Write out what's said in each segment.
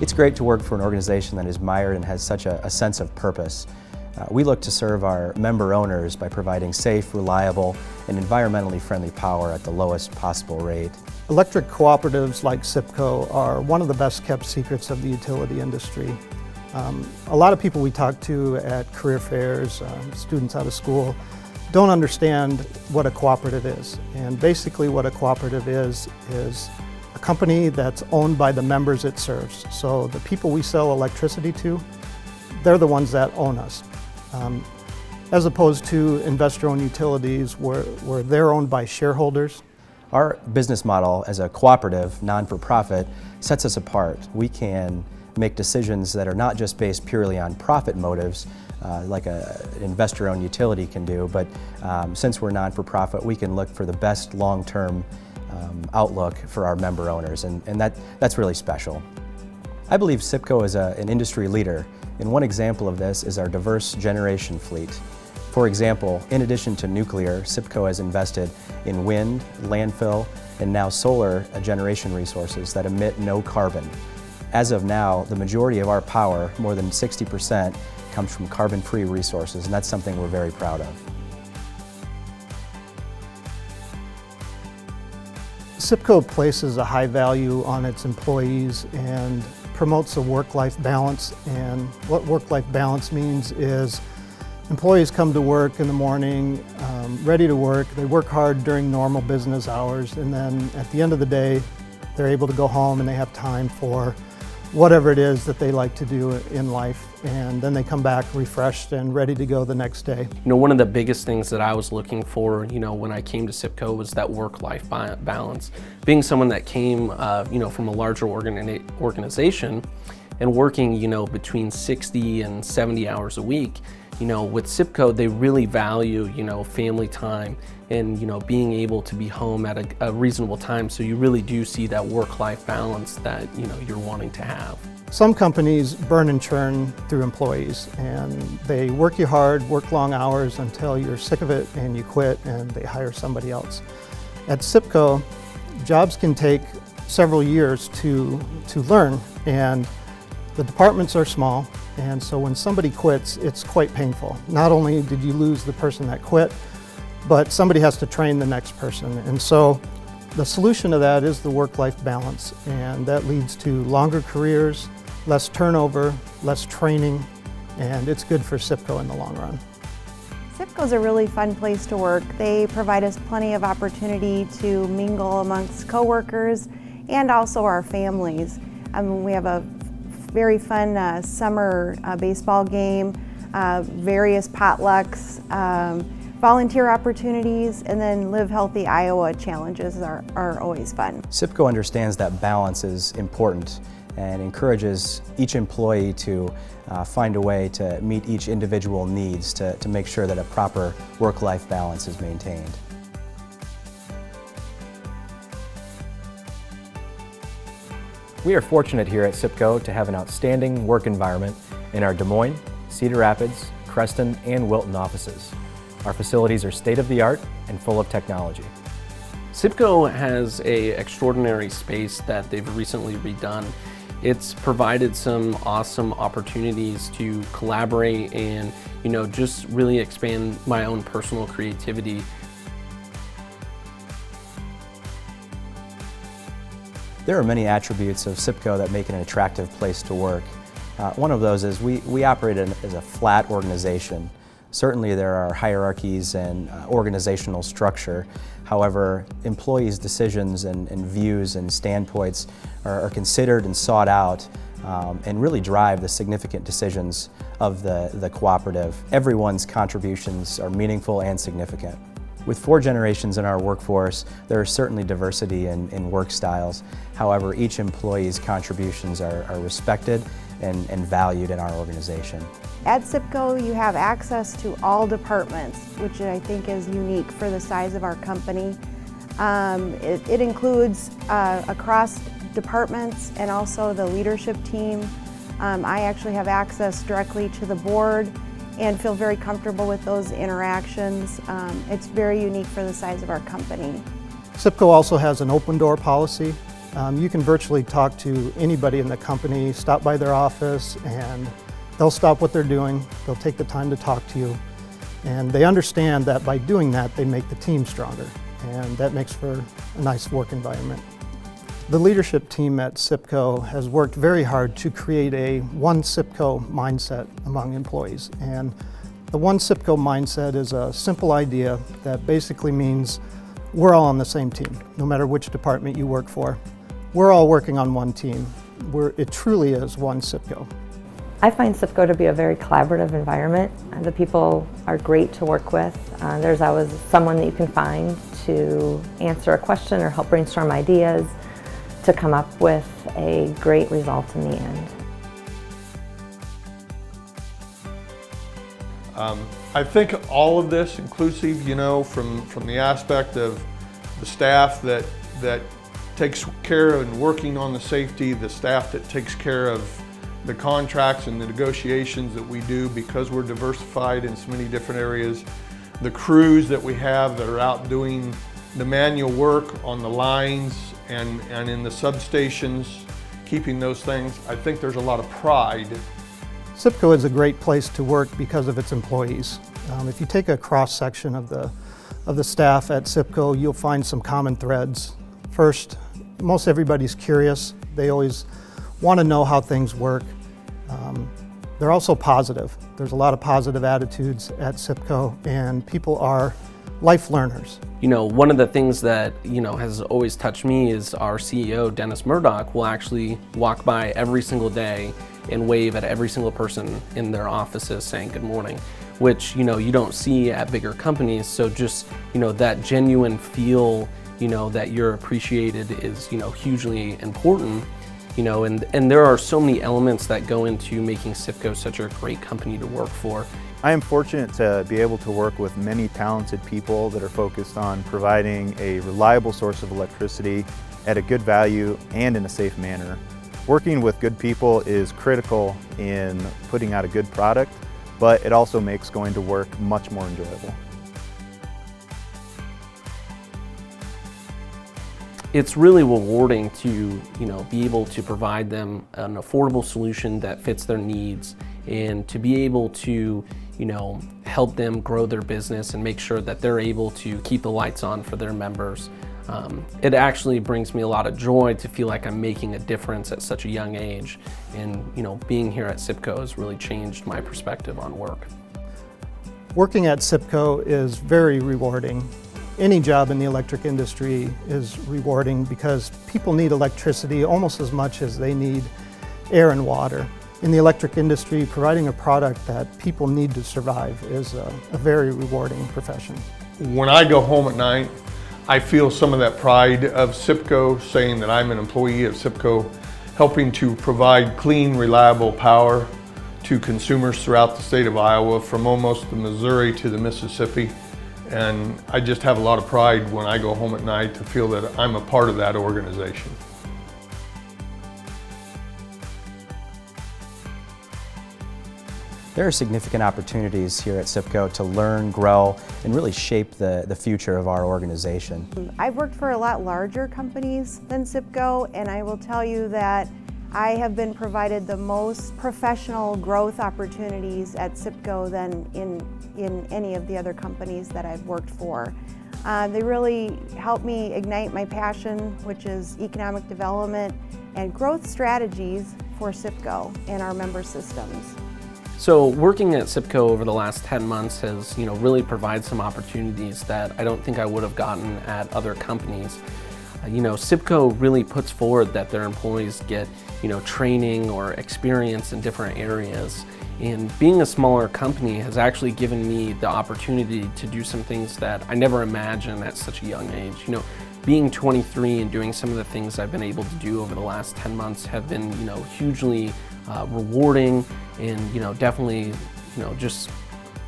It's great to work for an organization that is mired and has such a sense of purpose. We look to serve our member owners by providing safe, reliable, and environmentally friendly power at the lowest possible rate. Electric cooperatives like CIPCO are one of the best kept secrets of the utility industry. A lot of people we talk to at career fairs, students out of school, don't understand what a cooperative is. And basically what a cooperative is a company that's owned by the members it serves. So the people we sell electricity to, they're the ones that own us. As opposed to investor-owned utilities where they're owned by shareholders. Our business model as a cooperative, non-for-profit, sets us apart. We can make decisions that are not just based purely on profit motives, like an investor-owned utility can do, but since we're non-for-profit, we can look for the best long-term outlook for our member owners, and that's really special. I believe CIPCO is an industry leader, and one example of this is our diverse generation fleet. For example, in addition to nuclear, CIPCO has invested in wind, landfill, and now solar generation resources that emit no carbon. As of now, the majority of our power, more than 60%, comes from carbon-free resources, and that's something we're very proud of. CIPCO places a high value on its employees and promotes a work-life balance. And what work-life balance means is employees come to work in the morning, ready to work. They work hard during normal business hours, and then at the end of the day, they're able to go home and they have time for whatever it is that they like to do in life, and then they come back refreshed and ready to go the next day. One of the biggest things that I was looking for, when I came to CIPCO was that work-life balance. Being someone that came, from a larger organization and working, between 60 and 70 hours a week, with CIPCO, they really value, family time and, being able to be home at a reasonable time. So you really do see that work-life balance that, you're wanting to have. Some companies burn and churn through employees, and they work you hard, work long hours until you're sick of it and you quit and they hire somebody else. At CIPCO, jobs can take several years to learn, and the departments are small, and so when somebody quits, it's quite painful. Not only did you lose the person that quit, but somebody has to train the next person. And so the solution to that is the work-life balance, and that leads to longer careers, less turnover, less training, and it's good for CIPCO in the long run. CIPCO is a really fun place to work. They provide us plenty of opportunity to mingle amongst coworkers and also our families. We have a very fun summer baseball game, various potlucks, volunteer opportunities, and then Live Healthy Iowa challenges are always fun. CIPCO understands that balance is important and encourages each employee to find a way to meet each individual needs to make sure that a proper work-life balance is maintained. We are fortunate here at CIPCO to have an outstanding work environment in our Des Moines, Cedar Rapids, Creston, and Wilton offices. Our facilities are state-of-the-art and full of technology. CIPCO has an extraordinary space that they've recently redone. It's provided some awesome opportunities to collaborate and, just really expand my own personal creativity. There are many attributes of CIPCO that make it an attractive place to work. One of those is we operate as a flat organization. Certainly there are hierarchies and organizational structure. However, employees' decisions and views and standpoints are considered and sought out and really drive the significant decisions of the cooperative. Everyone's contributions are meaningful and significant. With 4 generations in our workforce, there is certainly diversity in work styles. However, each employee's contributions are respected and valued in our organization. At CIPCO, you have access to all departments, which I think is unique for the size of our company. It includes across departments and also the leadership team. I actually have access directly to the board and feel very comfortable with those interactions. It's very unique for the size of our company. CIPCO also has an open door policy, You can virtually talk to anybody in the company, stop by their office, and they'll stop what they're doing. They'll take the time to talk to you. And they understand that by doing that, they make the team stronger. And that makes for a nice work environment. The leadership team at CIPCO has worked very hard to create a one CIPCO mindset among employees. And the one CIPCO mindset is a simple idea that basically means we're all on the same team, no matter which department you work for. We're all working on one team. It truly is one CIPCO. I find CIPCO to be a very collaborative environment. The people are great to work with. There's always someone that you can find to answer a question or help brainstorm ideas to come up with a great result in the end. I think all of this inclusive, from the aspect of the staff that takes care of and working on the safety, the staff that takes care of the contracts and the negotiations that we do because we're diversified in so many different areas, the crews that we have that are out doing the manual work on the lines and in the substations, keeping those things. I think there's a lot of pride. CIPCO is a great place to work because of its employees. If you take a cross-section of the staff at CIPCO, you'll find some common threads. First, most everybody's curious. They always want to know how things work. They're also positive. There's a lot of positive attitudes at CIPCO, and people are life learners. One of the things that, has always touched me is our CEO, Dennis Murdoch, will actually walk by every single day and wave at every single person in their offices saying good morning, which, you don't see at bigger companies. So just, that genuine feel, that you're appreciated is, hugely important. And there are so many elements that go into making CIPCO such a great company to work for. I am fortunate to be able to work with many talented people that are focused on providing a reliable source of electricity at a good value and in a safe manner. Working with good people is critical in putting out a good product, but it also makes going to work much more enjoyable. It's really rewarding to, be able to provide them an affordable solution that fits their needs, and to be able to, help them grow their business and make sure that they're able to keep the lights on for their members. It actually brings me a lot of joy to feel like I'm making a difference at such a young age. And, being here at CIPCO has really changed my perspective on work. Working at CIPCO is very rewarding. Any job in the electric industry is rewarding because people need electricity almost as much as they need air and water. In the electric industry, providing a product that people need to survive is a very rewarding profession. When I go home at night, I feel some of that pride of CIPCO, saying that I'm an employee of CIPCO, helping to provide clean, reliable power to consumers throughout the state of Iowa, from almost the Missouri to the Mississippi. And I just have a lot of pride when I go home at night to feel that I'm a part of that organization. There are significant opportunities here at CIPCO to learn, grow, and really shape the future of our organization. I've worked for a lot larger companies than CIPCO, and I will tell you that I have been provided the most professional growth opportunities at CIPCO than in any of the other companies that I've worked for. They really helped me ignite my passion, which is economic development and growth strategies for CIPCO and our member systems. So working at CIPCO over the last 10 months has, really provided some opportunities that I don't think I would have gotten at other companies. CIPCO really puts forward that their employees get, training or experience in different areas. And being a smaller company has actually given me the opportunity to do some things that I never imagined at such a young age. Being 23 and doing some of the things I've been able to do over the last 10 months have been, hugely rewarding and, definitely, just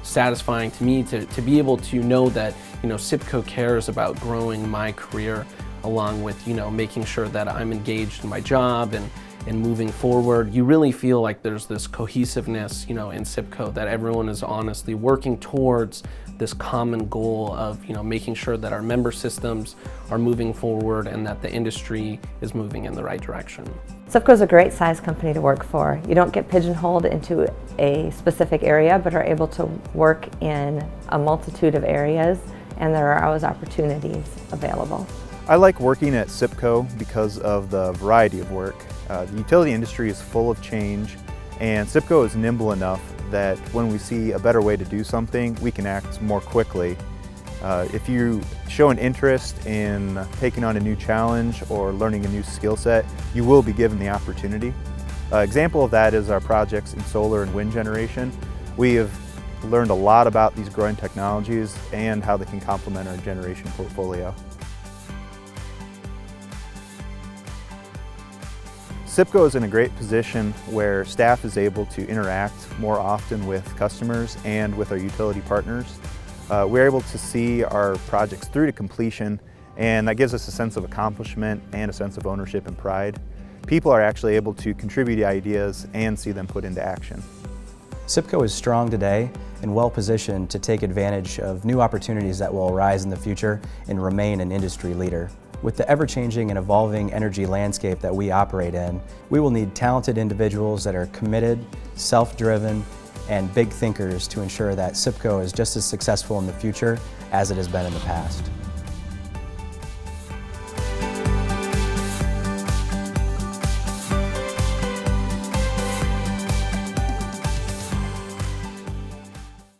satisfying to me to be able to know that, CIPCO cares about growing my career, along with, making sure that I'm engaged in my job and, and moving forward. You really feel like there's this cohesiveness, in CIPCO, that everyone is honestly working towards this common goal of, making sure that our member systems are moving forward and that the industry is moving in the right direction. CIPCO is a great size company to work for. You don't get pigeonholed into a specific area, but are able to work in a multitude of areas, and there are always opportunities available. I like working at CIPCO because of the variety of work. The utility industry is full of change, and CIPCO is nimble enough that when we see a better way to do something, we can act more quickly. If you show an interest in taking on a new challenge or learning a new skill set, you will be given the opportunity. Example of that is our projects in solar and wind generation. We have learned a lot about these growing technologies and how they can complement our generation portfolio. CIPCO is in a great position where staff is able to interact more often with customers and with our utility partners. We're able to see our projects through to completion, and that gives us a sense of accomplishment and a sense of ownership and pride. People are actually able to contribute ideas and see them put into action. CIPCO is strong today and well positioned to take advantage of new opportunities that will arise in the future and remain an industry leader. With the ever-changing and evolving energy landscape that we operate in, we will need talented individuals that are committed, self-driven, and big thinkers to ensure that CIPCO is just as successful in the future as it has been in the past.